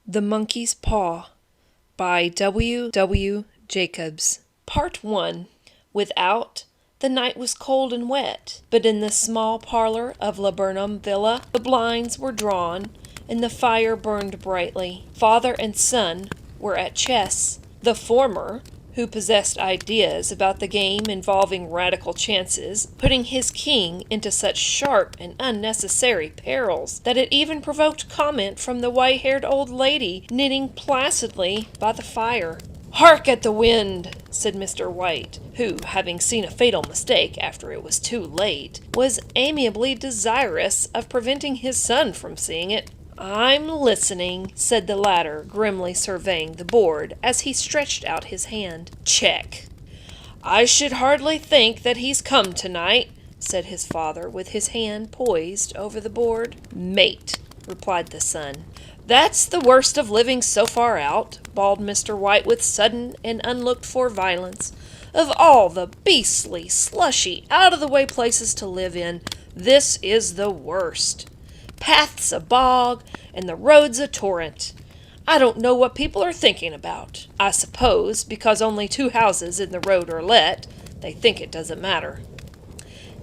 The Monkey's Paw by W. W. Jacobs. Part 1. Without, the night was cold and wet, but in the small parlor of Laburnum Villa the blinds were drawn, and the fire burned brightly. Father and son were at chess. The former, who possessed ideas about the game involving radical chances, putting his king into such sharp and unnecessary perils that it even provoked comment from the white-haired old lady knitting placidly by the fire. "Hark at the wind," said Mr. White, who, having seen a fatal mistake after it was too late, was amiably desirous of preventing his son from seeing it. "I'm listening," said the latter, grimly surveying the board as he stretched out his hand. "Check." "I should hardly think that he's come tonight," said his father, with his hand poised over the board. "Mate," replied the son. "That's the worst of living so far out," bawled Mr. White with sudden and unlooked-for violence. "Of all the beastly, slushy, out-of-the-way places to live in, this is the worst. Path's a bog, and the road's a torrent. I don't know what people are thinking about. I suppose, because only 2 houses in the road are let, they think it doesn't matter."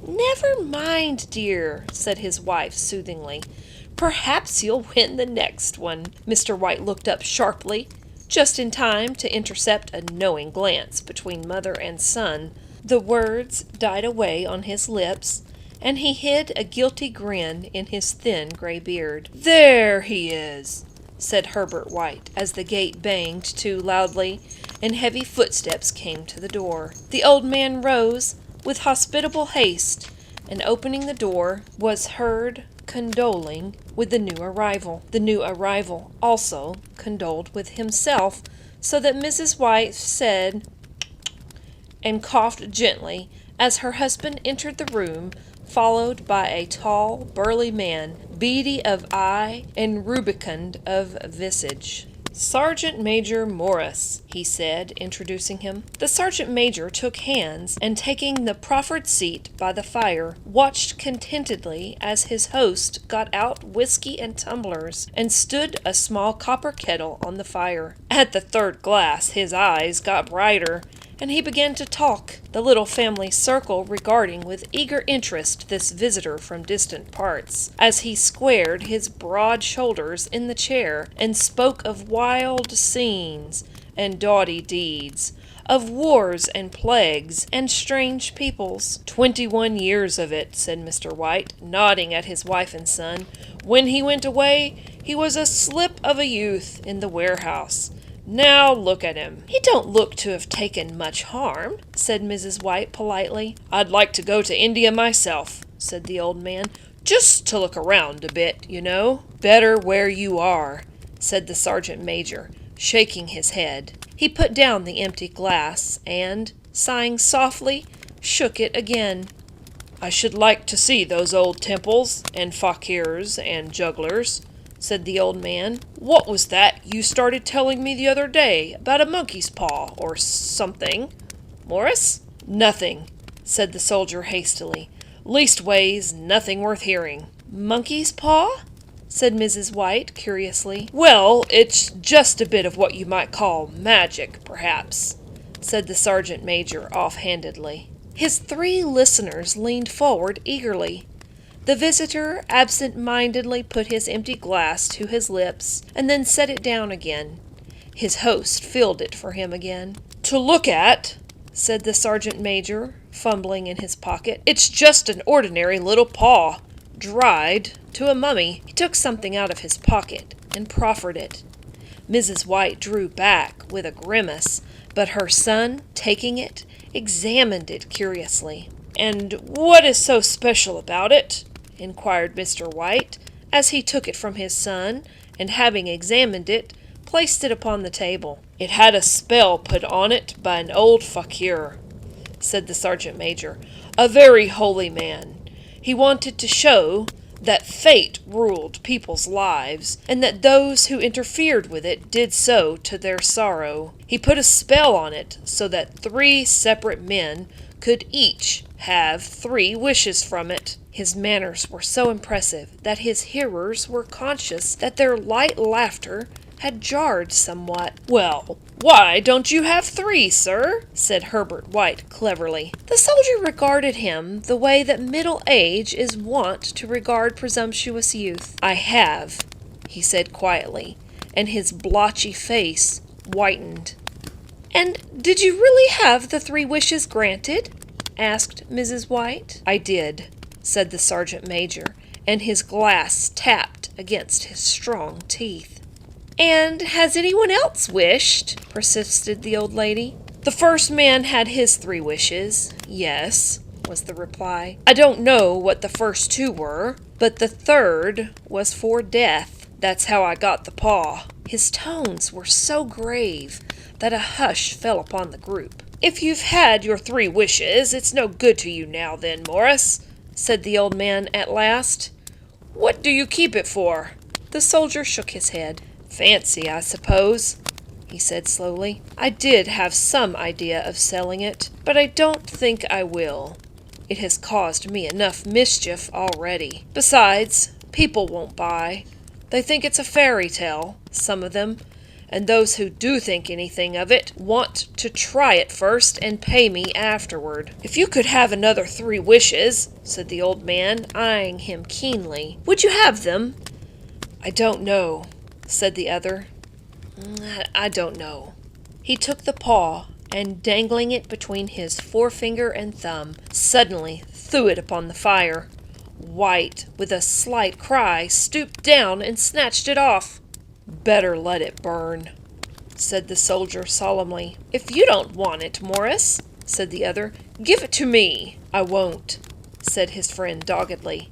"Never mind, dear," said his wife soothingly. "Perhaps you'll win the next one." Mr. White looked up sharply, just in time to intercept a knowing glance between mother and son. The words died away on his lips, and he hid a guilty grin in his thin gray beard. "There he is," said Herbert White, as the gate banged to loudly, and heavy footsteps came to the door. The old man rose with hospitable haste, and opening the door, was heard condoling with the new arrival. The new arrival also condoled with himself, so that Mrs. White said and coughed gently as her husband entered the room, followed by a tall, burly man, beady of eye and rubicund of visage. "Sergeant Major Morris," he said, introducing him. The sergeant major took hands, and taking the proffered seat by the fire, watched contentedly as his host got out whiskey and tumblers, and stood a small copper kettle on the fire. At the 3rd glass his eyes got brighter, and he began to talk, the little family circle regarding with eager interest this visitor from distant parts, as he squared his broad shoulders in the chair and spoke of wild scenes and doughty deeds, of wars and plagues and strange peoples. 21 years of it," said Mr. White, nodding at his wife and son. "When he went away, he was a slip of a youth in the warehouse. Now look at him." "He don't look to have taken much harm," said Mrs. White politely. "I'd like to go to India myself," said the old man. "Just to look around a bit, you know." "Better where you are," said the sergeant major, shaking his head. He put down the empty glass and, sighing softly, shook it again. "I should like to see those old temples and fakirs and jugglers," said the old man. "What was that you started telling me the other day about a monkey's paw or something, Morris?" "Nothing," said the soldier hastily. "Leastways, nothing worth hearing." "Monkey's paw?" said Mrs. White curiously. "Well, it's just a bit of what you might call magic, perhaps," said the sergeant major offhandedly. His 3 listeners leaned forward eagerly. The visitor absent-mindedly put his empty glass to his lips, and then set it down again. His host filled it for him again. "To look at," said the sergeant major, fumbling in his pocket, "it's just an ordinary little paw, dried to a mummy." He took something out of his pocket and proffered it. Mrs. White drew back with a grimace, but her son, taking it, examined it curiously. "And what is so special about it?" inquired Mr. White, as he took it from his son, and having examined it, placed it upon the table. "It had a spell put on it by an old fakir," said the sergeant major, "a very holy man. He wanted to show that fate ruled people's lives, and that those who interfered with it did so to their sorrow. He put a spell on it so that 3 separate men could each have 3 wishes from it." His manners were so impressive that his hearers were conscious that their light laughter had jarred somewhat. "Well, why don't you have 3, sir?" said Herbert White cleverly. The soldier regarded him the way that middle age is wont to regard presumptuous youth. "I have," he said quietly, and his blotchy face whitened. "And did you really have the 3 wishes granted?" asked Mrs. White. "I did," said the sergeant major, and his glass tapped against his strong teeth. "And has anyone else wished?" persisted the old lady. "The first man had his 3 wishes, yes," was the reply. "I don't know what the first 2 were, but the 3rd was for death. That's how I got the paw." His tones were so grave that a hush fell upon the group. "If you've had your 3 wishes, it's no good to you now then, Morris," said the old man at last. "What do you keep it for?" The soldier shook his head. "Fancy, I suppose," he said slowly. "I did have some idea of selling it, but I don't think I will. It has caused me enough mischief already. Besides, people won't buy. They think it's a fairy tale, some of them, and those who do think anything of it want to try it first and pay me afterward." "If you could have another 3 wishes," said the old man, eyeing him keenly, "would you have them?" "I don't know," said the other. I don't know." He took the paw, and dangling it between his forefinger and thumb, suddenly threw it upon the fire. White, with a slight cry, stooped down and snatched it off. "Better let it burn," said the soldier solemnly. "If you don't want it, Morris," said the other, "give it to me." "I won't," said his friend doggedly.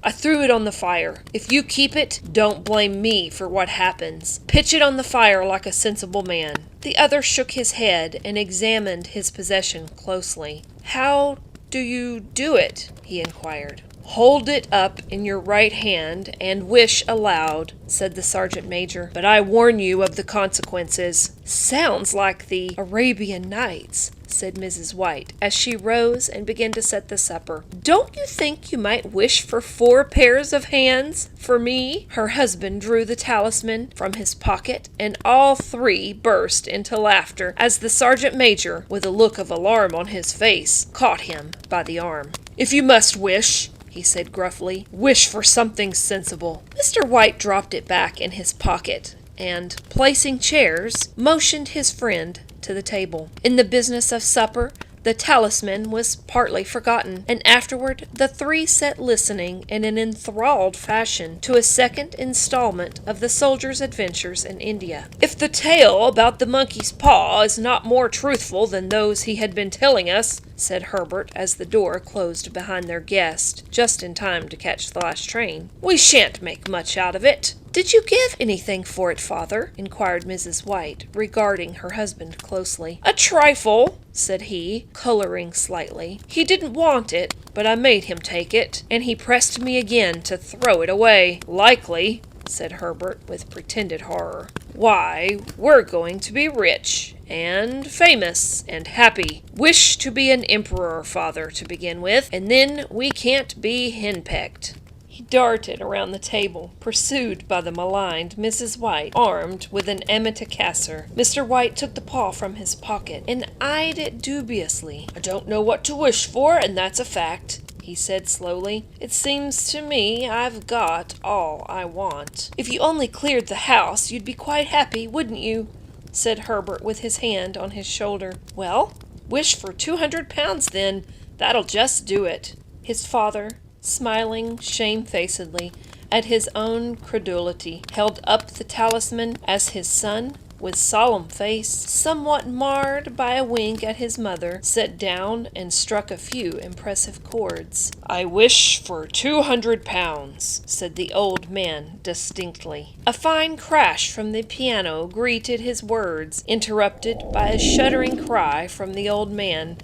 "I threw it on the fire. If you keep it, don't blame me for what happens. Pitch it on the fire like a sensible man." The other shook his head and examined his possession closely. "How do you do it?" he inquired. "Hold it up in your right hand and wish aloud," said the sergeant major. "But I warn you of the consequences." "Sounds like the Arabian Nights," said Mrs. White, as she rose and began to set the supper. "Don't you think you might wish for 4 pairs of hands for me?" Her husband drew the talisman from his pocket, and all 3 burst into laughter as the sergeant major, with a look of alarm on his face, caught him by the arm. "If you must wish," he said gruffly, "wish for something sensible." Mr. White dropped it back in his pocket and, placing chairs, motioned his friend to the table. In the business of supper, the talisman was partly forgotten, and afterward the 3 sat listening in an enthralled fashion to a second installment of the soldier's adventures in India. "If the tale about the monkey's paw is not more truthful than those he had been telling us," said Herbert as the door closed behind their guest, just in time to catch the last train, "we shan't make much out of it." "Did you give anything for it, father?" inquired Mrs. White, regarding her husband closely. "A trifle," said he, coloring slightly. "He didn't want it, but I made him take it, and he pressed me again to throw it away." "Likely," said Herbert, with pretended horror. "Why, we're going to be rich, and famous, and happy. Wish to be an emperor, father, to begin with, and then we can't be henpecked." He darted around the table, pursued by the maligned Mrs. White, armed with an antimacassar. Mr. White took the paw from his pocket and eyed it dubiously. "I don't know what to wish for, and that's a fact," he said slowly. "It seems to me I've got all I want." "If you only cleared the house, you'd be quite happy, wouldn't you?" said Herbert with his hand on his shoulder. "Well, wish for 200 pounds then. That'll just do it." His father, smiling shamefacedly at his own credulity, held up the talisman as his son, with solemn face, somewhat marred by a wink at his mother, sat down and struck a few impressive chords. "I wish for 200 pounds, said the old man distinctly. A fine crash from the piano greeted his words, interrupted by a shuddering cry from the old man.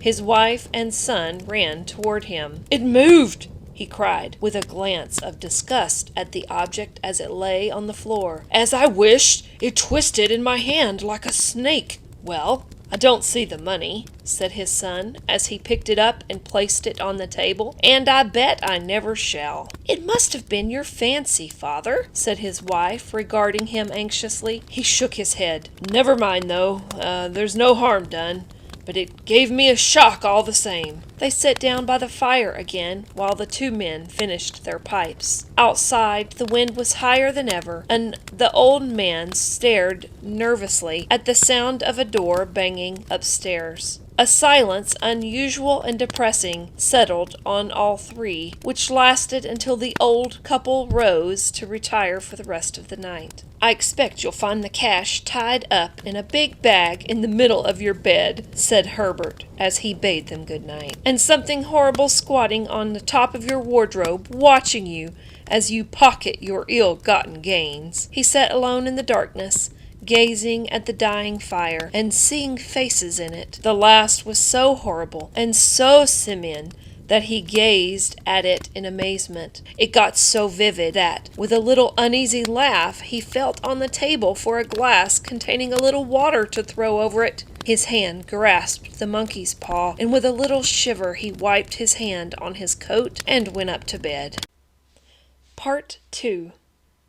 His wife and son ran toward him. "It moved!" he cried, with a glance of disgust at the object as it lay on the floor. "As I wished, it twisted in my hand like a snake." "Well, "I don't see the money," said his son, as he picked it up and placed it on the table, "and I bet I never shall." "It must have been your fancy, father," said his wife, regarding him anxiously. He shook his head. "Never mind, though. There's no harm done. But it gave me a shock all the same." They sat down by the fire again while the two men finished their pipes. Outside, the wind was higher than ever, and the old man stared nervously at the sound of a door banging upstairs. A silence unusual and depressing settled on all three, which lasted until the old couple rose to retire for the rest of the night. "I expect you'll find the cash tied up in a big bag in the middle of your bed," said Herbert, as he bade them good night, "and something horrible squatting on the top of your wardrobe, watching you as you pocket your ill-gotten gains." He sat alone in the darkness, gazing at the dying fire, and seeing faces in it. The last was so horrible and so simian that he gazed at it in amazement. It got so vivid that, with a little uneasy laugh, he felt on the table for a glass containing a little water to throw over it. His hand grasped the monkey's paw, and with a little shiver he wiped his hand on his coat and went up to bed. Part 2.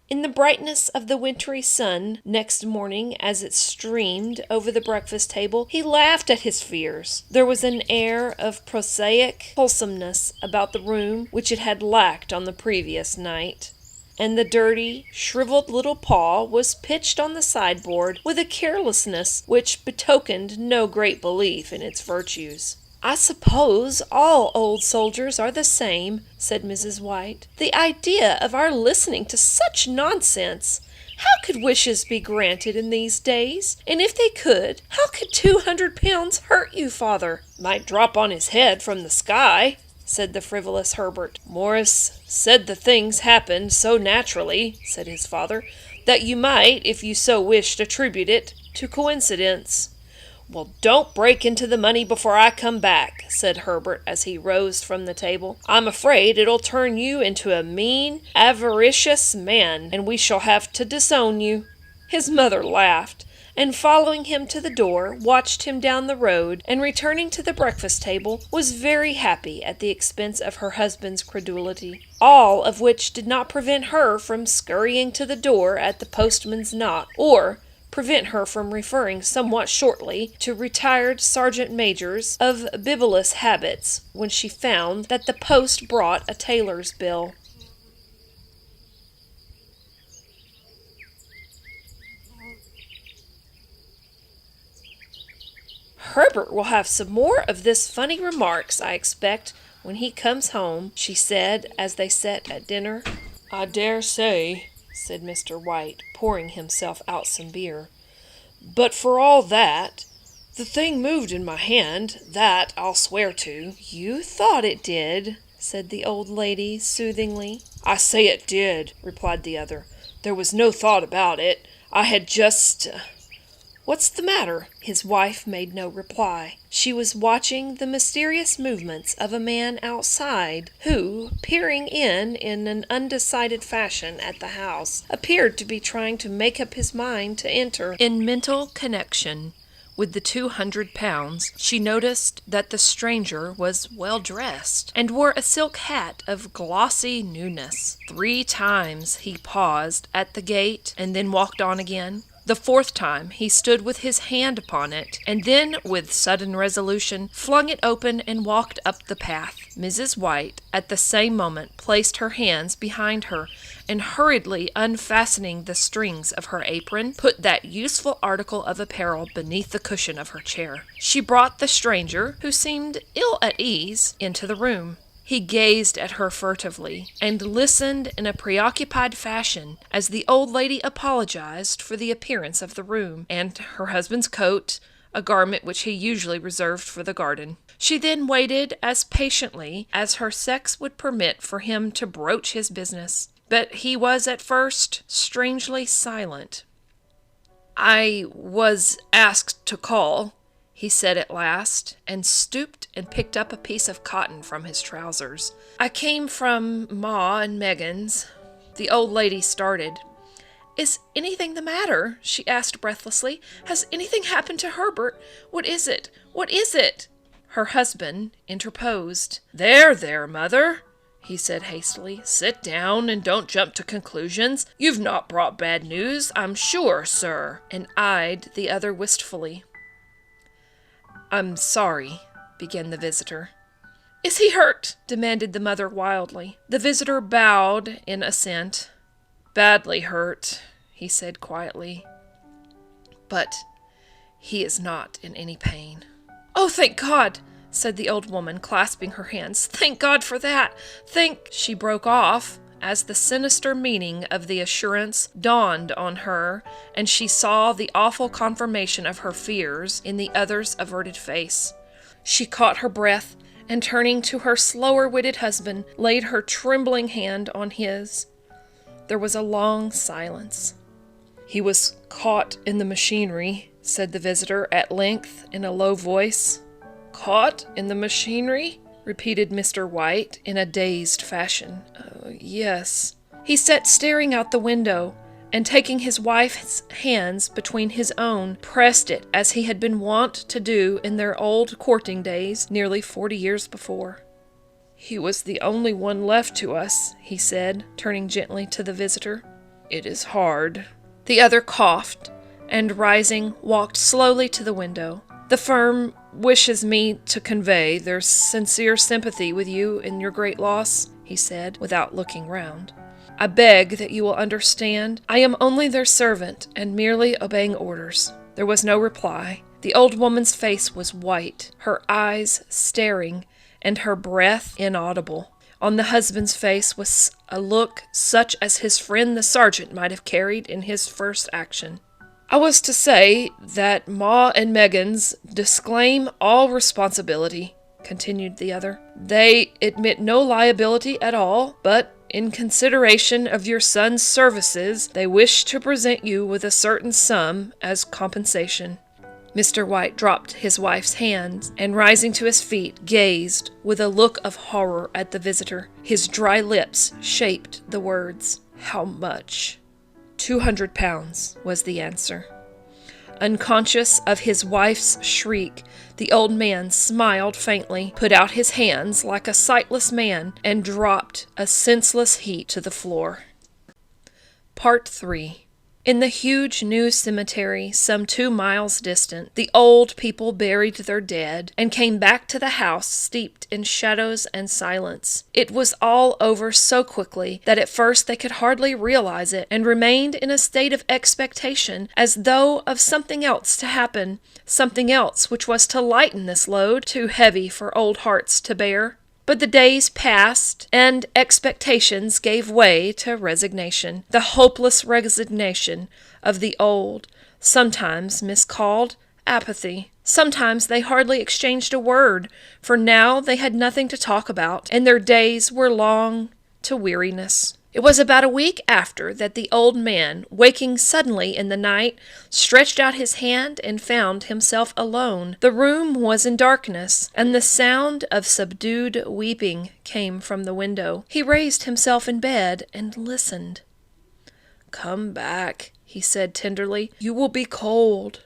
In the brightness of the wintry sun next morning, as it streamed over the breakfast table, he laughed at his fears. There was an air of prosaic wholesomeness about the room which it had lacked on the previous night, and the dirty, shriveled little paw was pitched on the sideboard with a carelessness which betokened no great belief in its virtues. "I suppose all old soldiers are the same," said Mrs. White. "The idea of our listening to such nonsense! How could wishes be granted in these days? And if they could, how could £200 hurt you, father?" "Might drop on his head from the sky," said the frivolous Herbert. "Morris said the things happened so naturally," said his father, "that you might, if you so wished, attribute it to coincidence." "Well, don't break into the money before I come back," said Herbert as he rose from the table. "I'm afraid it'll turn you into a mean, avaricious man, and we shall have to disown you." His mother laughed, and following him to the door, watched him down the road, and returning to the breakfast table, was very happy at the expense of her husband's credulity. All of which did not prevent her from scurrying to the door at the postman's knock, or prevent her from referring somewhat shortly to retired sergeant majors of bibulous habits when she found that the post brought a tailor's bill. "Herbert will have some more of this funny remarks, I expect, when he comes home," she said as they sat at dinner. "I dare say," said Mr. White, pouring himself out some beer. "But for all that, the thing moved in my hand, that I'll swear to." "You thought it did," said the old lady soothingly. "I say it did," replied the other. "There was no thought about it. I had just— What's the matter?" His wife made no reply. She was watching the mysterious movements of a man outside, who, peering in an undecided fashion at the house, appeared to be trying to make up his mind to enter. In mental connection with the £200, she noticed that the stranger was well dressed, and wore a silk hat of glossy newness. 3 times he paused at the gate, and then walked on again. The 4th time he stood with his hand upon it, and then, with sudden resolution, flung it open and walked up the path. Mrs. White, at the same moment, placed her hands behind her, and hurriedly unfastening the strings of her apron, put that useful article of apparel beneath the cushion of her chair. She brought the stranger, who seemed ill at ease, into the room. He gazed at her furtively, and listened in a preoccupied fashion as the old lady apologized for the appearance of the room, and her husband's coat, a garment which he usually reserved for the garden. She then waited as patiently as her sex would permit for him to broach his business, but he was at first strangely silent. "I was asked to call," he said at last, and stooped and picked up a piece of cotton from his trousers. "I came from Ma and Megan's." The old lady started. Is anything the matter?" she asked breathlessly. "Has anything happened to Herbert? What is it? What is it?" Her husband interposed. "There, mother," he said hastily. "Sit down and don't jump to conclusions. You've not brought bad news, I'm sure, sir," and eyed the other wistfully. "I'm sorry," began the visitor. "Is he hurt?" demanded the mother wildly. The visitor bowed in assent. "Badly hurt," he said quietly, "but he is not in any pain." "Oh, thank God!" said the old woman, clasping her hands. "Thank God for that! She broke off as the sinister meaning of the assurance dawned on her, and she saw the awful confirmation of her fears in the other's averted face. She caught her breath, and turning to her slower-witted husband, laid her trembling hand on his. There was a long silence. "He was caught in the machinery," said the visitor at length in a low voice. "Caught in the machinery?" repeated Mr. White in a dazed fashion. Yes." He sat staring out the window, and taking his wife's hands between his own, pressed it as he had been wont to do in their old courting days nearly 40 years before. "He was the only one left to us," he said, turning gently to the visitor. "It is hard." The other coughed, and rising, walked slowly to the window. "The firm wishes me to convey their sincere sympathy with you in your great loss," he said, without looking round. "I beg that you will understand I am only their servant and merely obeying orders." There was no reply. The old woman's face was white, her eyes staring, and her breath inaudible. On the husband's face was a look such as his friend the sergeant might have carried in his first action. "I was to say that Ma and Meggins disclaim all responsibility," continued the other. "They admit no liability at all, but in consideration of your son's services, they wish to present you with a certain sum as compensation." Mr. White dropped his wife's hands, and rising to his feet, gazed with a look of horror at the visitor. His dry lips shaped the words, "How much?" £200 was the answer. Unconscious of his wife's shriek, the old man smiled faintly, put out his hands like a sightless man, and dropped a senseless heap to the floor. Part 3. In the huge new cemetery, some 2 miles distant, the old people buried their dead, and came back to the house steeped in shadows and silence. It was all over so quickly that at first they could hardly realize it, and remained in a state of expectation, as though of something else to happen, something else which was to lighten this load, too heavy for old hearts to bear. But the days passed, and expectations gave way to resignation, the hopeless resignation of the old, sometimes miscalled apathy. Sometimes they hardly exchanged a word, for now they had nothing to talk about, and their days were long to weariness. It was about a week after that the old man, waking suddenly in the night, stretched out his hand and found himself alone. The room was in darkness, and the sound of subdued weeping came from the window. He raised himself in bed and listened. "Come back," he said tenderly. "You will be cold."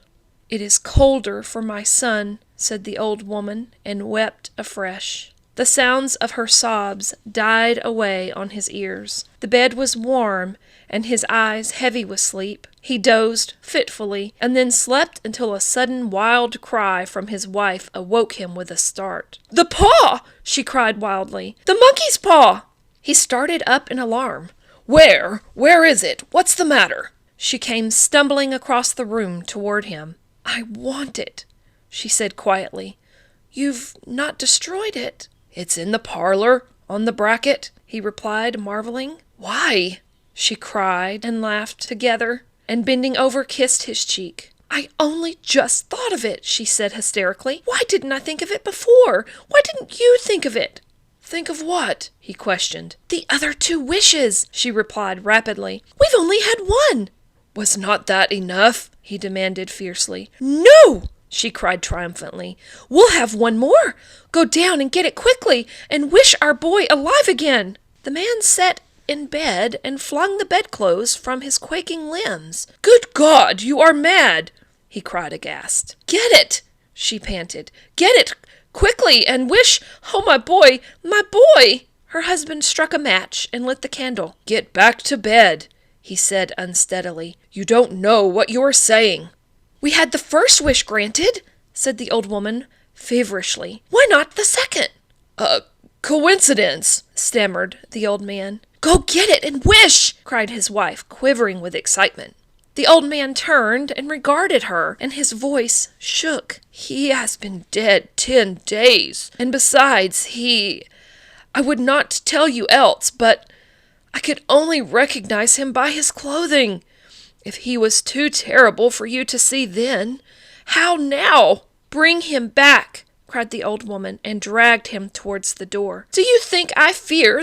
"It is colder for my son," said the old woman, and wept afresh. The sounds of her sobs died away on his ears. The bed was warm, and his eyes heavy with sleep. He dozed fitfully, and then slept until a sudden wild cry from his wife awoke him with a start. "The paw!" she cried wildly. "The monkey's paw!" He started up in alarm. "Where? Where is it? What's the matter?" She came stumbling across the room toward him. "I want it," she said quietly. "You've not destroyed it?" "It's in the parlor, on the bracket," he replied, marveling. "Why?" she cried, and laughed together, and bending over kissed his cheek. "I only just thought of it," she said hysterically. "Why didn't I think of it before? Why didn't you think of it?" "Think of what?" he questioned. "The other 2 wishes," she replied rapidly. "We've only had 1. "Was not that enough?" he demanded fiercely. "No!" she cried triumphantly. "We'll have 1 more. Go down and get it quickly, and wish our boy alive again." The man sat in bed and flung the bedclothes from his quaking limbs. "Good God, you are mad!" he cried aghast. "Get it!" she panted. "Get it quickly and wish— Oh, my boy! My boy!" Her husband struck a match and lit the candle. "Get back to bed," he said unsteadily. "You don't know what you are saying." "We had the first wish granted," said the old woman feverishly. "Why not the second?" "A coincidence," stammered the old man. "Go get it and wish!" cried his wife, quivering with excitement. The old man turned and regarded her, and his voice shook. "He has been dead 10 days, and besides, I would not tell you else, but I could only recognize him by his clothing. If he was too terrible for you to see then, how now?" "Bring him back," cried the old woman, and dragged him towards the door. "Do you think I fear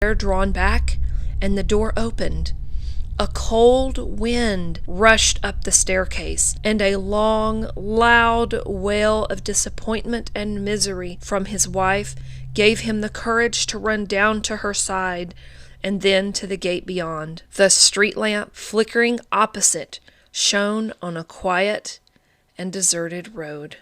drawn back, and the door opened. A cold wind rushed up the staircase, and a long, loud wail of disappointment and misery from his wife gave him the courage to run down to her side, and then to the gate beyond. The street lamp, flickering opposite, shone on a quiet and deserted road.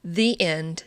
The end.